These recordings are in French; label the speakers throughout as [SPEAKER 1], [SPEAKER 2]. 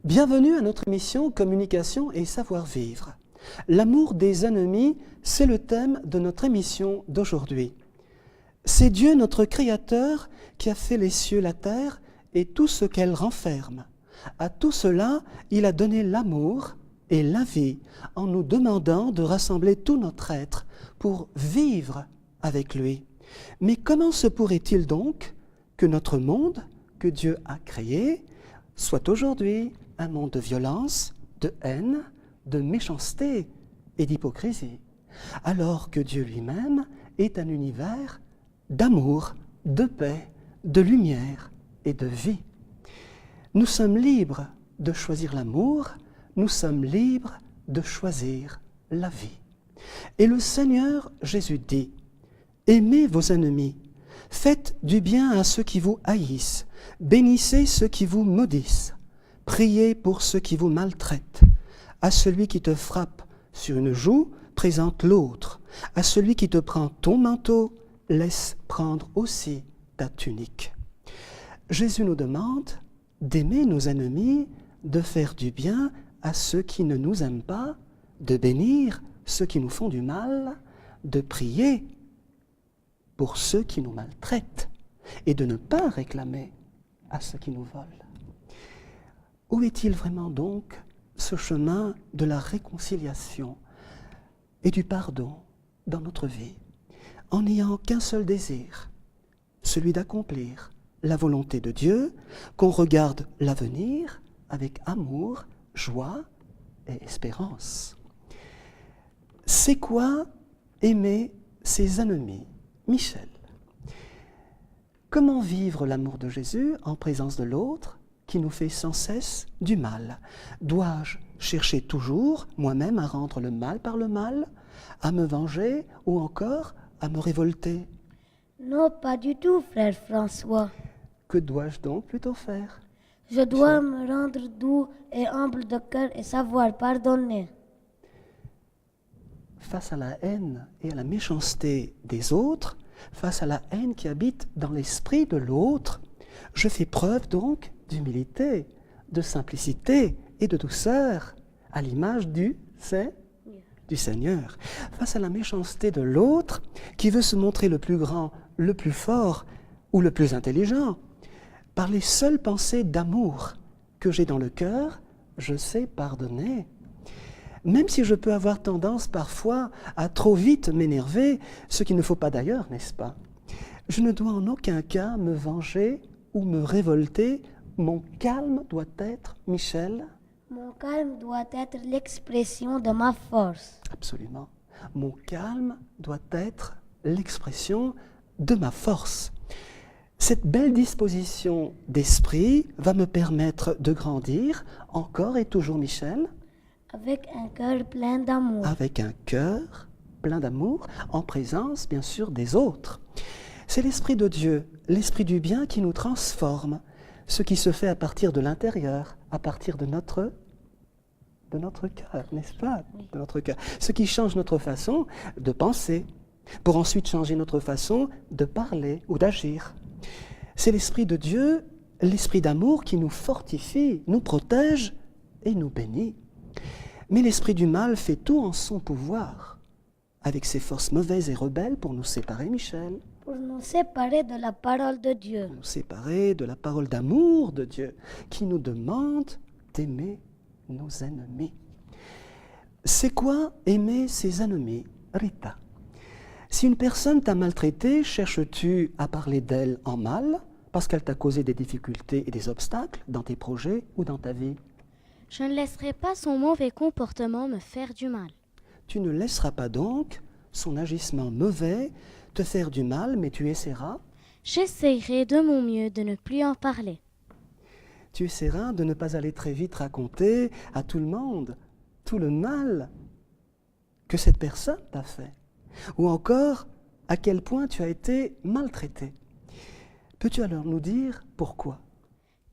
[SPEAKER 1] Bienvenue à notre émission Communication et savoir-vivre. L'amour des ennemis, c'est le thème de notre émission d'aujourd'hui. C'est Dieu, notre Créateur, qui a fait les cieux, la terre et tout ce qu'elle renferme. À tout cela, il a donné l'amour et la vie en nous demandant de rassembler tout notre être pour vivre avec lui. Mais comment se pourrait-il donc que notre monde, que Dieu a créé, soit aujourd'hui un monde de violence, de haine, de méchanceté et d'hypocrisie, alors que Dieu lui-même est un univers d'amour, de paix, de lumière et de vie. Nous sommes libres de choisir l'amour, nous sommes libres de choisir la vie. Et le Seigneur Jésus dit, « Aimez vos ennemis, faites du bien à ceux qui vous haïssent, bénissez ceux qui vous maudissent, priez pour ceux qui vous maltraitent. À celui qui te frappe sur une joue, présente l'autre. À celui qui te prend ton manteau, laisse prendre aussi ta tunique. » Jésus nous demande d'aimer nos ennemis, de faire du bien à ceux qui ne nous aiment pas, de bénir ceux qui nous font du mal, de prier pour ceux qui nous maltraitent et de ne pas réclamer à ceux qui nous volent. Où est-il vraiment donc ce chemin de la réconciliation et du pardon dans notre vie, en n'ayant qu'un seul désir, celui d'accomplir la volonté de Dieu, qu'on regarde l'avenir avec amour, joie et espérance. C'est quoi aimer ses ennemis, Michel? Comment vivre l'amour de Jésus en présence de l'autre qui nous fait sans cesse du mal? Dois-je chercher toujours moi-même à rendre le mal par le mal, à me venger ou encore à me révolter?
[SPEAKER 2] Non, pas du tout, frère François.
[SPEAKER 1] Que dois-je donc plutôt faire?
[SPEAKER 2] Je dois me rendre doux et humble de cœur et savoir pardonner.
[SPEAKER 1] Face à la haine et à la méchanceté des autres, face à la haine qui habite dans l'esprit de l'autre, je fais preuve donc d'humilité, de simplicité et de douceur, à l'image du Seigneur. Face à la méchanceté de l'autre, qui veut se montrer le plus grand, le plus fort ou le plus intelligent, par les seules pensées d'amour que j'ai dans le cœur, je sais pardonner. Même si je peux avoir tendance parfois à trop vite m'énerver, ce qu'il ne faut pas d'ailleurs, n'est-ce pas? Je ne dois en aucun cas me venger ou me révolter. Mon calme doit être, Michel?
[SPEAKER 2] Mon calme doit être l'expression de ma force.
[SPEAKER 1] Absolument. Mon calme doit être l'expression de ma force. Cette belle disposition d'esprit va me permettre de grandir encore et toujours, Michel,
[SPEAKER 2] avec un cœur plein d'amour.
[SPEAKER 1] Avec un cœur plein d'amour, en présence, bien sûr, des autres. C'est l'Esprit de Dieu, l'Esprit du bien qui nous transforme, ce qui se fait à partir de l'intérieur, à partir de notre cœur, n'est-ce pas? De notre cœur. Ce qui change notre façon de penser, pour ensuite changer notre façon de parler ou d'agir. C'est l'Esprit de Dieu, l'Esprit d'amour qui nous fortifie, nous protège et nous bénit. Mais l'esprit du mal fait tout en son pouvoir, avec ses forces mauvaises et rebelles pour nous séparer, Michel.
[SPEAKER 2] Pour nous séparer de la parole de Dieu.
[SPEAKER 1] Pour nous séparer de la parole d'amour de Dieu, qui nous demande d'aimer nos ennemis. C'est quoi aimer ses ennemis, Rita? Si une personne t'a maltraité, cherches-tu à parler d'elle en mal, parce qu'elle t'a causé des difficultés et des obstacles dans tes projets ou dans ta vie?
[SPEAKER 3] Je ne laisserai pas son mauvais comportement me faire du mal.
[SPEAKER 1] Tu ne laisseras pas donc son agissement mauvais te faire du mal, mais tu essaieras?
[SPEAKER 3] J'essayerai de mon mieux de ne plus en parler.
[SPEAKER 1] Tu essaieras de ne pas aller très vite raconter à tout le monde tout le mal que cette personne t'a fait, ou encore à quel point tu as été maltraité. Peux-tu alors nous dire pourquoi?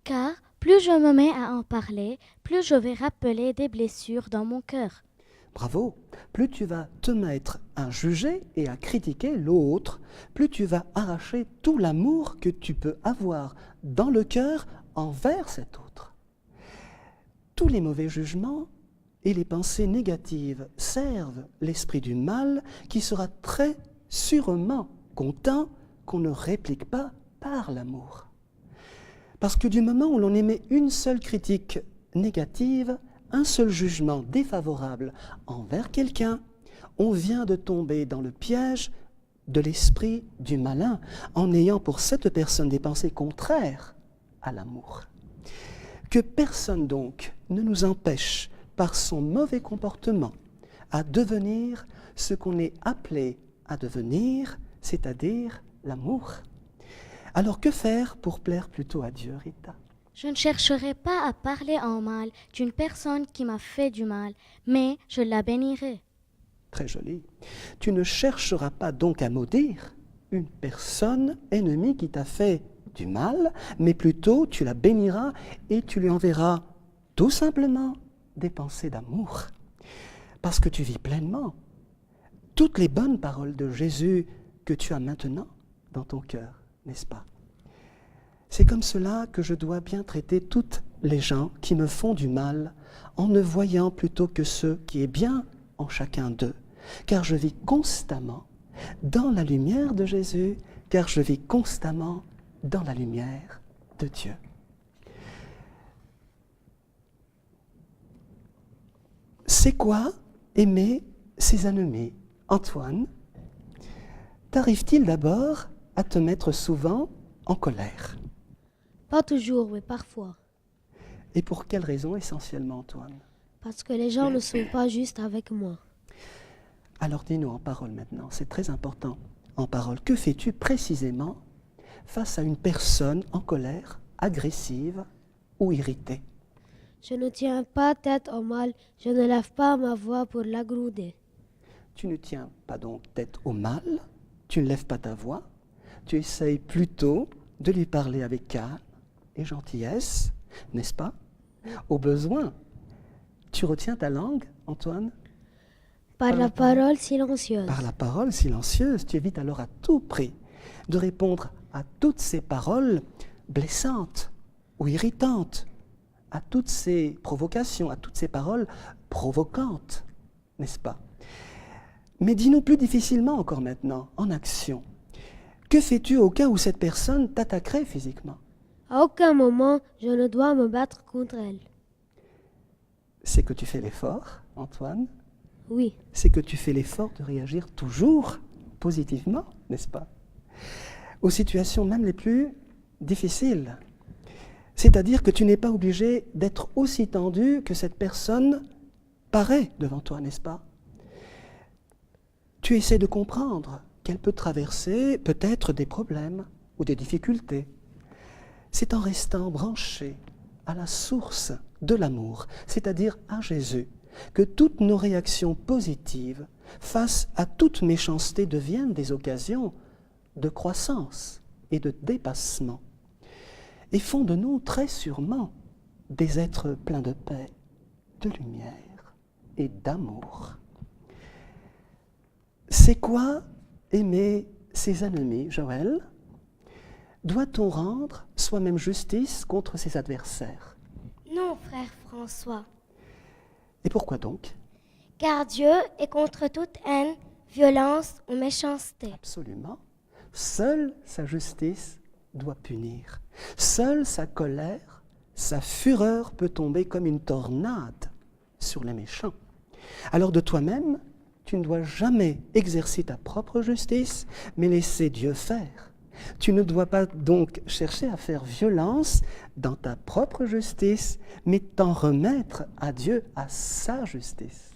[SPEAKER 3] Car plus je me mets à en parler, plus je vais rappeler des blessures dans mon cœur.
[SPEAKER 1] Bravo! Plus tu vas te mettre à juger et à critiquer l'autre, plus tu vas arracher tout l'amour que tu peux avoir dans le cœur envers cet autre. tous les mauvais jugements et les pensées négatives servent l'esprit du mal qui sera très sûrement content qu'on ne réplique pas par l'amour. Parce que du moment où l'on émet une seule critique négative, un seul jugement défavorable envers quelqu'un, on vient de tomber dans le piège de l'esprit du malin en ayant pour cette personne des pensées contraires à l'amour. Que personne donc ne nous empêche par son mauvais comportement à devenir ce qu'on est appelé à devenir, c'est-à-dire l'amour. Alors que faire pour plaire plutôt à Dieu, Rita?
[SPEAKER 3] Je ne chercherai pas à parler en mal d'une personne qui m'a fait du mal, mais je la bénirai.
[SPEAKER 1] Très joli. Tu ne chercheras pas donc à maudire une personne ennemie qui t'a fait du mal, mais plutôt tu la béniras et tu lui enverras tout simplement des pensées d'amour. Parce que tu vis pleinement toutes les bonnes paroles de Jésus que tu as maintenant dans ton cœur, n'est-ce pas? C'est comme cela que je dois bien traiter toutes les gens qui me font du mal en ne voyant plutôt que ce qui est bien en chacun d'eux, car je vis constamment dans la lumière de Jésus, car je vis constamment dans la lumière de Dieu. C'est quoi aimer ses ennemis? Antoine, t'arrive-t-il d'abord à te mettre souvent en colère?
[SPEAKER 2] Pas toujours, mais parfois.
[SPEAKER 1] Et pour quelle raison essentiellement, Antoine?
[SPEAKER 2] Parce que les gens ne sont pas justes avec moi.
[SPEAKER 1] Alors dis-nous en parole maintenant, c'est très important. En parole, que fais-tu précisément face à une personne en colère, agressive ou irritée?
[SPEAKER 2] Je ne tiens pas tête au mal, je ne lève pas ma voix pour l'agrouder.
[SPEAKER 1] Tu ne tiens pas donc tête au mal, tu ne lèves pas ta voix, tu essayes plutôt de lui parler avec calme et gentillesse, n'est-ce pas? Au besoin, tu retiens ta langue, Antoine?
[SPEAKER 2] Par la parole silencieuse.
[SPEAKER 1] Par la parole silencieuse, tu évites alors à tout prix de répondre à toutes ces paroles blessantes ou irritantes, à toutes ces provocations, à toutes ces paroles provocantes, n'est-ce pas? Mais dis-nous plus difficilement encore maintenant, en action. Que fais-tu au cas où cette personne t'attaquerait physiquement?
[SPEAKER 2] À aucun moment, je ne dois me battre contre elle.
[SPEAKER 1] C'est que tu fais l'effort, Antoine?
[SPEAKER 2] Oui.
[SPEAKER 1] C'est que tu fais l'effort de réagir toujours positivement, n'est-ce pas? Aux situations même les plus difficiles. C'est-à-dire que tu n'es pas obligé d'être aussi tendu que cette personne paraît devant toi, n'est-ce pas? Tu essaies de comprendre qu'elle peut traverser peut-être des problèmes ou des difficultés. C'est en restant branché à la source de l'amour, c'est-à-dire à Jésus, que toutes nos réactions positives face à toute méchanceté deviennent des occasions de croissance et de dépassement et font de nous très sûrement des êtres pleins de paix, de lumière et d'amour. C'est quoi aimer ses ennemis, Joël? Doit-on rendre soi-même justice contre ses adversaires?
[SPEAKER 4] Non, frère François,
[SPEAKER 1] Et pourquoi donc?
[SPEAKER 4] car Dieu est contre toute haine, violence ou méchanceté.
[SPEAKER 1] Absolument. Seule sa justice doit punir. Seule sa colère, sa fureur peut tomber comme une tornade sur les méchants. Alors de toi-même, tu ne dois jamais exercer ta propre justice, mais laisser Dieu faire. Tu ne dois pas donc chercher à faire violence dans ta propre justice, mais t'en remettre à Dieu, à sa justice.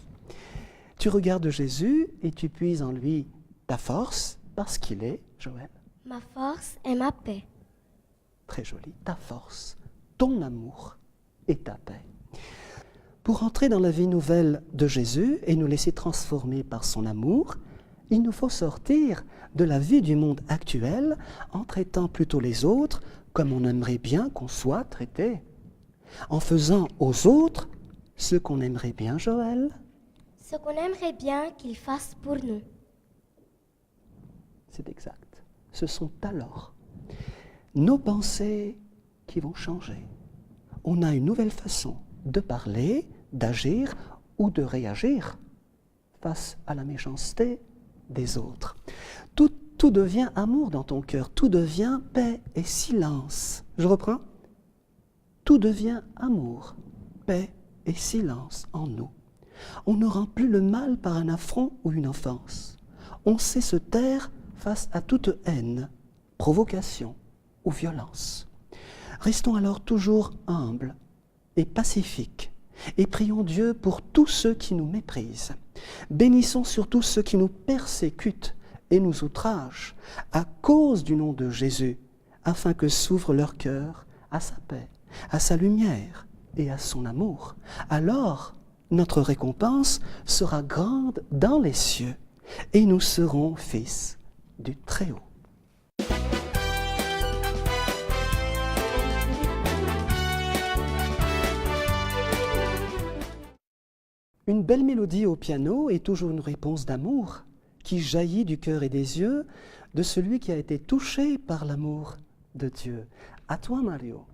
[SPEAKER 1] Tu regardes Jésus et tu puises en lui ta force, parce qu'il est, Joël.
[SPEAKER 4] Ma force est ma paix.
[SPEAKER 1] Très joli, ta force, ton amour et ta paix. Pour entrer dans la vie nouvelle de Jésus et nous laisser transformer par son amour, il nous faut sortir de la vie du monde actuel en traitant plutôt les autres comme on aimerait bien qu'on soit traité, en faisant aux autres ce qu'on aimerait bien, Joël.
[SPEAKER 4] Ce qu'on aimerait bien qu'ils fassent pour nous.
[SPEAKER 1] C'est exact. Ce sont alors nos pensées qui vont changer. On a une nouvelle façon de parler, d'agir ou de réagir face à la méchanceté des autres. Tout devient amour dans ton cœur, tout devient paix et silence. Je reprends. Tout devient amour, paix et silence en nous. On ne rend plus le mal par un affront ou une offense. On sait se taire face à toute haine, provocation ou violence. Restons alors toujours humbles et pacifiques et prions Dieu pour tous ceux qui nous méprisent. Bénissons surtout ceux qui nous persécutent et nous outragent à cause du nom de Jésus, afin que s'ouvre leur cœur à sa paix, à sa lumière et à son amour. Alors, notre récompense sera grande dans les cieux et nous serons fils du Très-Haut. Une belle mélodie au piano est toujours une réponse d'amour qui jaillit du cœur et des yeux de celui qui a été touché par l'amour de Dieu. À toi, Mario.